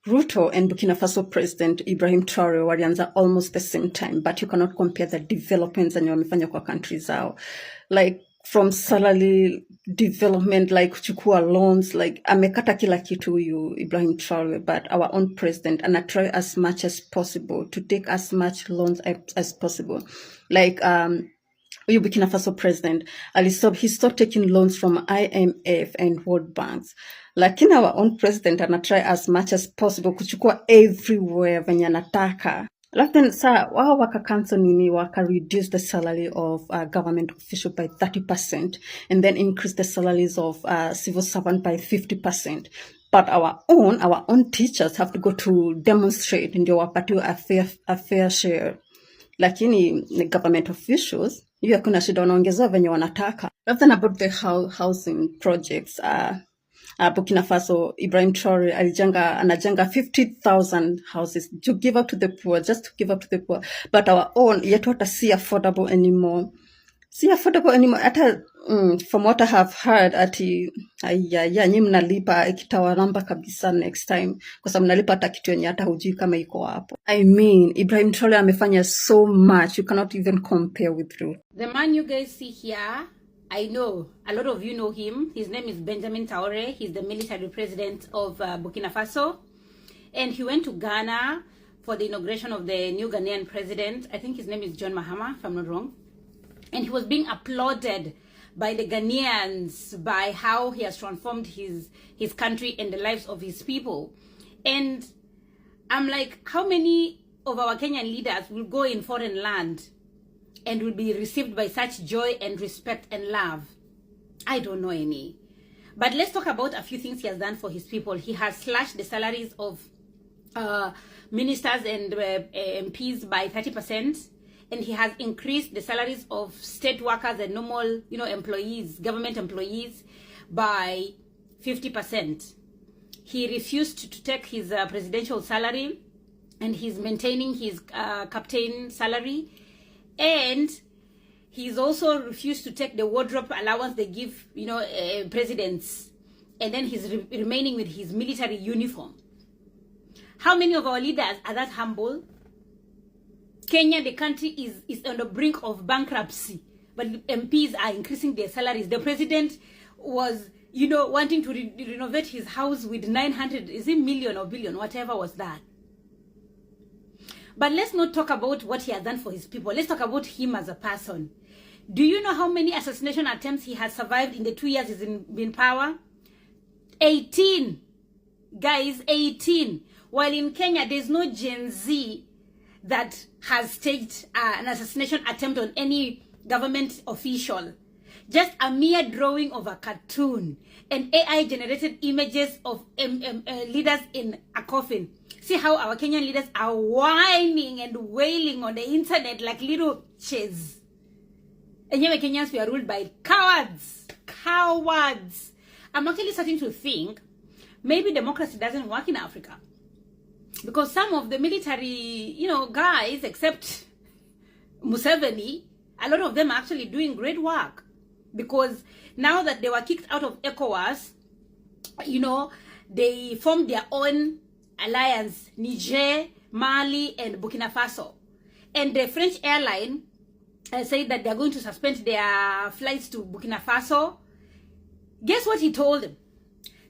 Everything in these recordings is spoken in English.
Ruto and Burkina Faso President Ibrahim Traore walianza almost the same time, but you cannot compare the developments zenye wamefanya kwa country zao. Like from salary development, like kuchukua loans, like amekata kila kitu huyu Ibrahim Traore, but our own president anatry as much as possible to take as much loans as possible. Like huyu Burkina Faso president he stopped taking loans from IMF and World Banks. Lakini our own president anatry as much as possible kuchukua everywhere venye anataka. Lakini saa wao waka cancel nini, waka reduce the salary of government official by 30% and then increase the salaries of civil servant by 50%. But our own teachers have to go to demonstrate ndio wapatiwe a fair share. Lakini the government officials hiyo hakuna shida, wanaongezea venye wanataka. Then about the housing projects, Burkina Faso, Ibrahim Traore anajenga 50,000 houses to give up to the poor, just to give up to the poor. But our own yet what see affordable anymore. Hata from what I have heard ati nyi mnalipa ikitawaramba kabisa next time kwa sababu mnalipa hata kitu yenye hata hujui kama iko hapo. I mean, Ibrahim Traore amefanya so much, you cannot even compare with Ruto. The man you guys see here, I know a lot of you know him. His name is Benjamin Traore. He's the military president of Burkina Faso, and he went to Ghana for the inauguration of the new Ghanaian president. I think his name is John Mahama, if I'm not wrong. And he was being applauded by the Ghanaians by how he has transformed his country and the lives of his people. And I'm like, how many of our Kenyan leaders will go in foreign land and will be received by such joy and respect and love? I don't know any. But let's talk about a few things he has done for his people. He has slashed the salaries of ministers and MPs by 30%. And he has increased the salaries of state workers and normal, employees, government employees by 50%. He refused to take his presidential salary, and he's maintaining his captain salary. And he's also refused to take the wardrobe allowance they give, presidents. And then he's remaining with his military uniform. How many of our leaders are that humble? Kenya, the country is on the brink of bankruptcy, but MPs are increasing their salaries. The president was, wanting to renovate his house with 900, is it million or billion, whatever was that. But let's not talk about what he has done for his people. Let's talk about him as a person. Do you know how many assassination attempts he has survived in the 2 years he's been in power? 18. Guys, 18. While in Kenya, there's no Gen Z that has staged an assassination attempt on any government official. Just a mere drawing of a cartoon and AI-generated images of leaders in a coffin. See how our Kenyan leaders are whining and wailing on the internet like little chairs. And yet Kenyans, we are ruled by cowards. Cowards. I'm actually starting to think maybe democracy doesn't work in Africa. Because some of the military, guys, except Museveni, a lot of them are actually doing great work. Because now that they were kicked out of ECOWAS, they formed their own alliance, Niger, Mali, and Burkina Faso. And the French airline said that they're going to suspend their flights to Burkina Faso. Guess what he told them?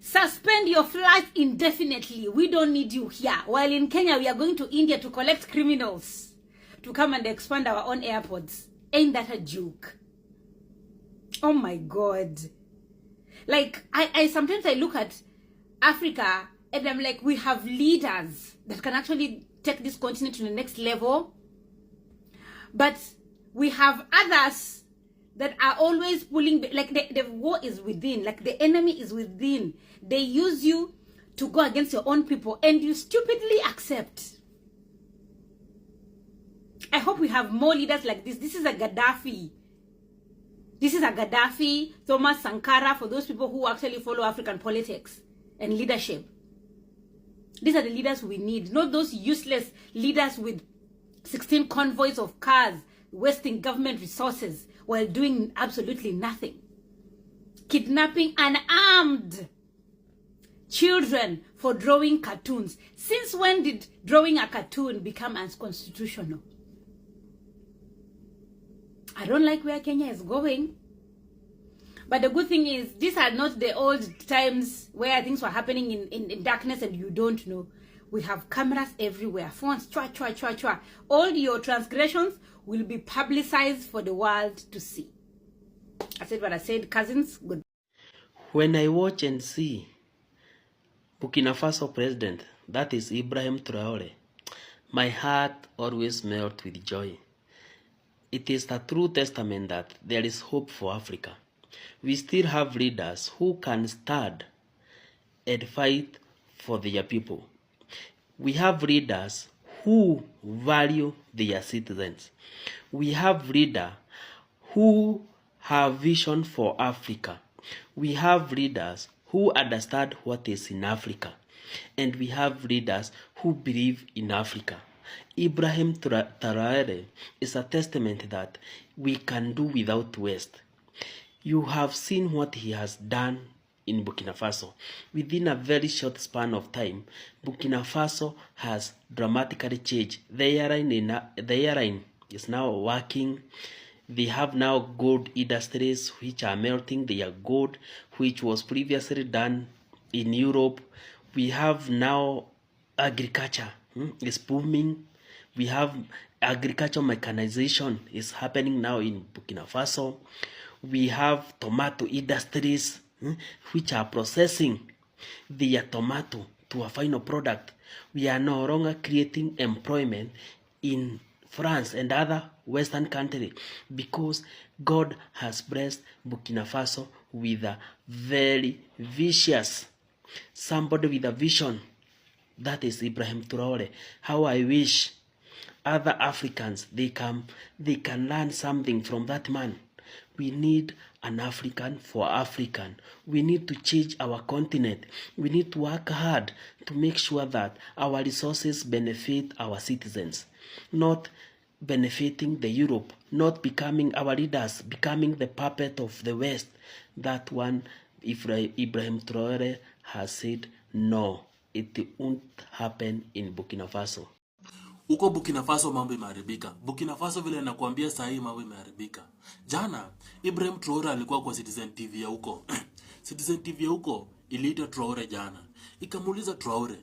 Suspend your flight indefinitely. We don't need you here. While in Kenya, we are going to India to collect criminals to come and expand our own airports. Ain't that a joke? Oh my God. Like, I sometimes I look at Africa and I'm like, we have leaders that can actually take this continent to the next level. But we have others that are always pulling, like the war is within, like the enemy is within. They use you to go against your own people and you stupidly accept. I hope we have more leaders like this. This is a Gaddafi. This is a Gaddafi, Thomas Sankara, for those people who actually follow African politics and leadership. These are the leaders we need, not those useless leaders with 16 convoys of cars, wasting government resources while doing absolutely nothing. Kidnapping unarmed children for drawing cartoons. Since when did drawing a cartoon become unconstitutional? I don't like where Kenya is going. But the good thing is, these are not the old times where things were happening in darkness and you don't know. We have cameras everywhere. Phones, chwa. All your transgressions will be publicized for the world to see. I said what I said, cousins. Good. When I watch and see Burkina Faso president, that is Ibrahim Traore, my heart always melts with joy. It is a true testament that there is hope for Africa. We still have leaders who can stand and fight for their people. We have leaders who value their citizens. We have leaders who have vision for Africa. We have leaders who understand what is in Africa. And we have leaders who believe in Africa. Ibrahim Traore is a testament that we can do without West. You have seen what he has done in Burkina Faso. Within a very short span of time, Burkina Faso has dramatically changed. The airline is now working. They have now gold industries which are melting their gold, which was previously done in Europe. We have now agriculture is booming. We have agricultural mechanization is happening now in Burkina Faso. We have tomato industries which are processing their tomato to a final product. We are no longer creating employment in France and other Western countries because God has blessed Burkina Faso with a very vicious, somebody with a vision. That is Ibrahim Traore. How I wish other Africans, they can learn something from that man. We need an African for African. We need to change our continent. We need to work hard to make sure that our resources benefit our citizens, not benefiting the Europe, not becoming our leaders, becoming the puppet of the West. That one, Ibrahim Traore has said, no, it won't happen in Burkina Faso. Uko Burkina Faso mambo imeharibika. Burkina Faso vile nakwambia saa hii mambo imeharibika. Jana Ibrahim Traore alikuwa kwa Citizen TV ya huko. Citizen TV ya huko iliita Traore jana. Ikamuuliza Traore,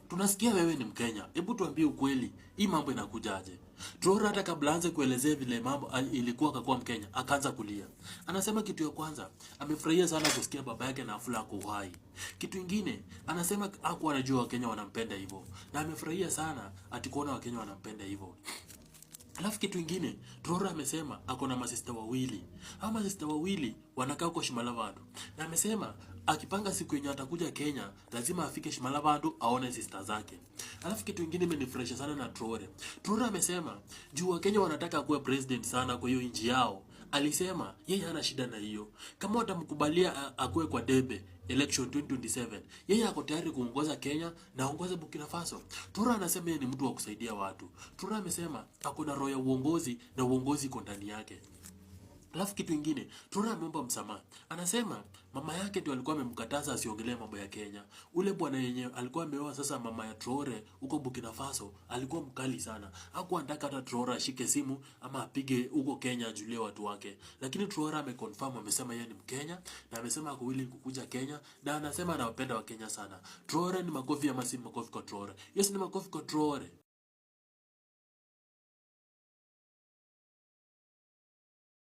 tunasikia wewe ni Mkenya. Hebu tuambie ukweli, hii mambo inakujaje? Traore hata kabla aanze kuelezea vile mambo ilikuwa akakuwa Mkenya, akaanza kulia. Anasema kitu ya kwanza, amefurahia sana kusikia baba yake na Afula ako uhai. Kitu kingine, anasema hakuwa anajua Wakenya wanampenda hivyo. Na amefurahia sana ati kuona Wakenya wanampenda hivyo. Alafu kitu kingine, Traore amesema ako na masista wawili. Hao masista wawili wanakaa huko Shimalavadu. Na amesema akipanga siku yenye atakuja Kenya, lazima afike Shimalavadu aone sister zake. Alafu kitu kingine imenifurahisha sana na Traore. Traore amesema juu Wakenya wanataka kuwa president sana kwa hiyo nchi yao. Alisema yeye hana shida na hiyo. Kama watamkubalia akuwe kwa debe election 2027, yeye ako tayari kuongoza Kenya na aongoze Burkina Faso. Traore anasema yeye ni mtu wa kusaidia watu. Traore amesema ako na roho ya uongozi na uongozi iko ndani yake. Alafu kitu kingine, Traore ameomba msamaha. Anasema mama yake ndio alikuwa amemkataza asiongelee mambo ya Kenya. Ule bwana yenye alikuwa ameoa sasa mama ya Traore huko Burkina Faso alikuwa mkali sana. Hakuwa anataka hata Traore ashike simu ama apige huko Kenya ajulie watu wake. Lakini Traore ameconfirm, amesema yeye ni Mkenya na amesema ako willing kukuja Kenya na anasema anawapenda Wakenya sana. Traore ni makofi ama si makofi kwa Traore? Yes, ni makofi kwa Traore.